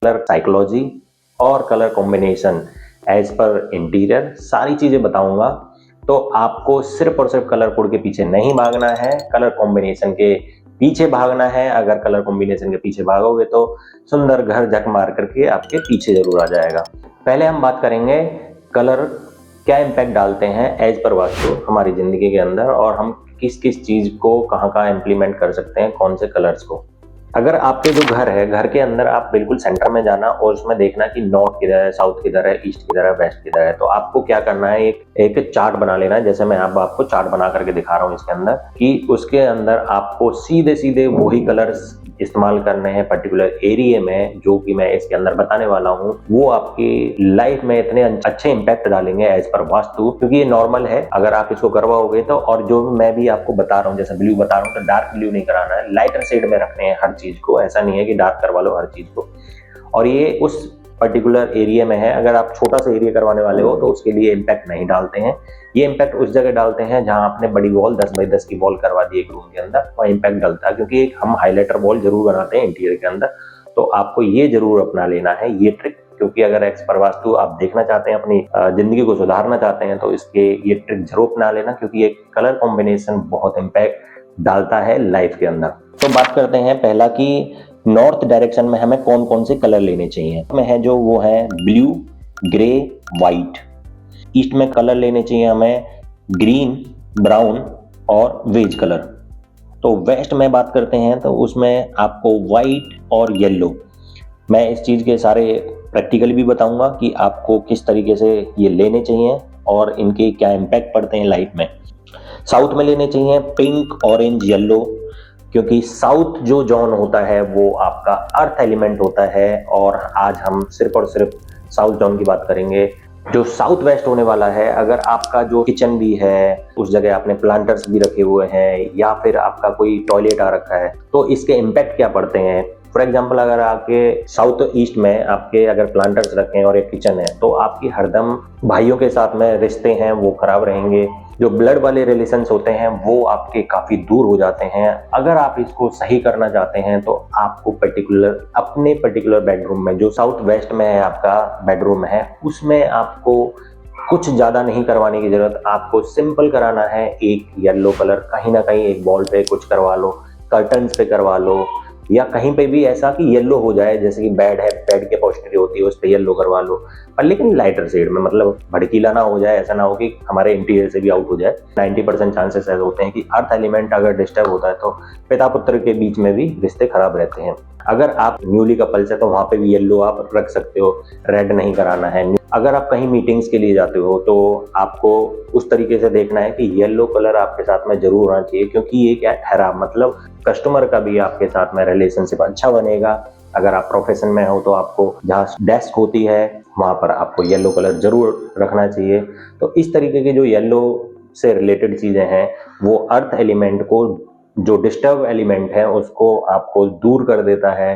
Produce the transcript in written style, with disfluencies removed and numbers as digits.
Colour psychology और colour combination as पर interior सारी चीजें बताऊंगा। तो आपको सिर्फ और सिर्फ कलर कोड के पीछे नहीं भागना है, कलर कॉम्बिनेशन के पीछे भागना है। अगर कलर कॉम्बिनेशन के पीछे भागोगे तो सुंदर घर झक मार करके आपके पीछे जरूर आ जाएगा। पहले हम बात करेंगे कलर क्या इम्पैक्ट डालते हैं एज पर वास्तु हमारी जिंदगी के अंदर, और हम किस किस चीज को कहाँ कहाँ इम्प्लीमेंट कर सकते हैं, कौन से कलर्स को। अगर आपके जो घर है, घर के अंदर आप बिल्कुल सेंटर में जाना और उसमें देखना कि नॉर्थ किधर है, साउथ किधर है, ईस्ट किधर है, वेस्ट किधर है। तो आपको क्या करना है, एक चार्ट बना लेना है। जैसे मैं आपको चार्ट बना करके दिखा रहा हूँ इसके अंदर, कि उसके अंदर आपको सीधे सीधे वही कलर्स इस्तेमाल करने हैं पर्टिकुलर एरिया में, जो कि मैं इसके अंदर बताने वाला हूँ। वो आपकी लाइफ में इतने अच्छे इंपैक्ट डालेंगे एज पर वास्तु, क्योंकि ये नॉर्मल है अगर आप इसको करवाओगे तो। और जो मैं भी आपको बता रहा हूँ, जैसे ब्लू बता रहा हूँ, तो डार्क ब्लू नहीं कराना है, लाइटर शेड में रखने हैं हर चीज को। ऐसा नहीं है कि डार्क करवा लो हर चीज को। और ये उस पर्टिकुलर एरिया में है। अगर आप छोटा सा एरिया करवाने वाले हो तो उसके लिए इम्पैक्ट नहीं डालते हैं। ये इम्पैक्ट उस जगह डालते हैं जहां आपने बड़ी वॉल 10 बाई 10 की वॉल करवा दी एक रूम के अंदर, वहाँ इम्पैक्ट डालता है। क्योंकि एक हम हाईलाइटर वॉल जरूर बनाते हैं इंटीरियर के अंदर, तो आपको ये जरूर अपना लेना है ये ट्रिक। क्योंकि अगर एक्स पर वास्तु आप देखना चाहते हैं, अपनी जिंदगी को सुधारना चाहते हैं, तो इसके ये ट्रिक जरूर अपना लेना, क्योंकि ये कलर कॉम्बिनेशन बहुत इम्पैक्ट डालता है लाइफ के अंदर। तो बात करते हैं पहला कि नॉर्थ डायरेक्शन में हमें कौन कौन से कलर लेने चाहिए। में है जो वो है ब्लू, ग्रे, व्हाइट। ईस्ट में कलर लेने चाहिए हमें ग्रीन, ब्राउन और वेज कलर। तो वेस्ट में बात करते हैं तो उसमें आपको व्हाइट और येलो। मैं इस चीज के सारे प्रैक्टिकल भी बताऊंगा कि आपको किस तरीके से ये लेने चाहिए और इनके क्या इम्पैक्ट पड़ते हैं लाइफ में। साउथ में लेने चाहिए पिंक, ऑरेंज, येलो, क्योंकि साउथ जो जोन होता है वो आपका अर्थ एलिमेंट होता है। और आज हम सिर्फ और सिर्फ साउथ जोन की बात करेंगे। जो साउथ वेस्ट होने वाला है, अगर आपका जो किचन भी है उस जगह आपने प्लांटर्स भी रखे हुए हैं, या फिर आपका कोई टॉयलेट आ रखा है, तो इसके इम्पैक्ट क्या पड़ते हैं। फॉर एग्जाम्पल, अगर आपके साउथ ईस्ट में आपके अगर प्लांटर्स रखे हैं और एक किचन है, तो आपकी हरदम भाइयों के साथ में रिश्ते हैं वो खराब रहेंगे। जो ब्लड वाले रिलेशंस होते हैं वो आपके काफी दूर हो जाते हैं। अगर आप इसको सही करना चाहते हैं तो आपको अपने पर्टिकुलर बेडरूम में, जो साउथ वेस्ट में है आपका बेडरूम है, उसमें आपको कुछ ज्यादा नहीं करवाने की जरूरत। आपको सिंपल कराना है, एक येलो कलर कहीं ना कहीं एक वॉल पे कुछ करवा लो, कर्टन्स पे करवा लो, या कहीं पे भी ऐसा कि येलो हो जाए। जैसे कि बेड है, बेड के पोस्टरी होती है उस पर येलो करवा लो, पर लेकिन लाइटर शेड में, मतलब भड़कीला ना हो जाए, ऐसा ना हो कि हमारे इंटीरियर से भी आउट हो जाए। 90% चांसेस ऐसे होते हैं कि अर्थ एलिमेंट अगर डिस्टर्ब होता है तो पिता पुत्र के बीच में भी रिश्ते खराब रहते हैं। अगर आप न्यूली कपल्स है तो वहां पे भी येलो आप रख सकते हो, रेड नहीं कराना है। अगर आप कहीं मीटिंग्स के लिए जाते हो तो आपको उस तरीके से देखना है कि येलो कलर आपके साथ में जरूर होना चाहिए, क्योंकि ये क्या ठहरा, मतलब कस्टमर का भी आपके साथ में रिलेशनशिप अच्छा बनेगा। अगर आप प्रोफेशन में हो तो आपको जहाँ डेस्क होती है वहां पर आपको येलो कलर जरूर रखना चाहिए। तो इस तरीके के जो येलो से रिलेटेड चीजें हैं वो अर्थ एलिमेंट को, जो डिस्टर्ब एलिमेंट है, उसको आपको दूर कर देता है।